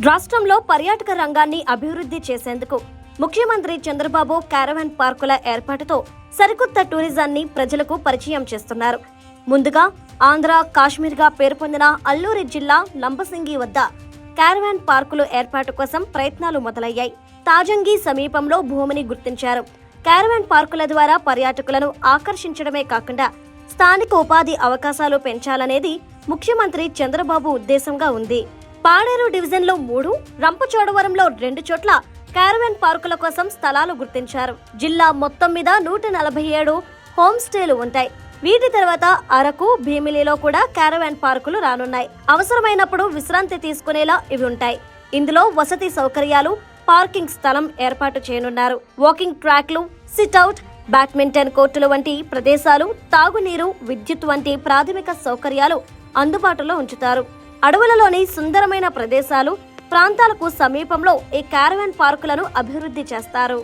రాష్ట్రంలో పర్యాటక రంగాన్ని అభివృద్ధి చేసేందుకు ముఖ్యమంత్రి చంద్రబాబు క్యారవాన్ పార్కుల ఏర్పాటుతో సరికొత్త టూరిజాన్ని ప్రజలకు పరిచయం చేస్తున్నారు. ముందుగా ఆంధ్ర, కాశ్మీర్గా పేరు పొందిన అల్లూరి జిల్లా లంబసింగి వద్ద క్యారవాన్ పార్కులు ఏర్పాటు కోసం ప్రయత్నాలు మొదలయ్యాయి. తాజంగి సమీపంలో భూమిని గుర్తించారు. క్యారవాన్ పార్కుల ద్వారా పర్యాటకులను ఆకర్షించడమే కాకుండా స్థానిక ఉపాధి అవకాశాలు పెంచాలనేది ముఖ్యమంత్రి చంద్రబాబు ఉద్దేశంగా ఉంది. పాడేరు డివిజన్లో 3, రంపచోడవరంలో 2 చోట్ల క్యారవాన్ పార్కుల కోసం స్థలాలు గుర్తించారు. జిల్లా మొత్తం మీద 147 హోమ్ స్టేలు ఉంటాయి. వీటి తర్వాత అరకు, భీమిలిలో కూడా క్యారవాన్ పార్కులు రానున్నాయి. అవసరమైనప్పుడు విశ్రాంతి తీసుకునేలా ఇవి ఉంటాయి. ఇందులో వసతి సౌకర్యాలు, పార్కింగ్ స్థలం ఏర్పాటు చేయనున్నారు. వాకింగ్ ట్రాక్లు, సిట్అవుట్, బ్యాడ్మింటన్ కోర్టులు వంటి ప్రదేశాలు, తాగునీరు, విద్యుత్ వంటి ప్రాథమిక సౌకర్యాలు అందుబాటులో ఉంచుతారు. అడవులలోని సుందరమైన ప్రదేశాలు, ప్రాంతాలకు సమీపంలో ఈ క్యారవాన్ పార్కులను అభివృద్ధి చేస్తారు.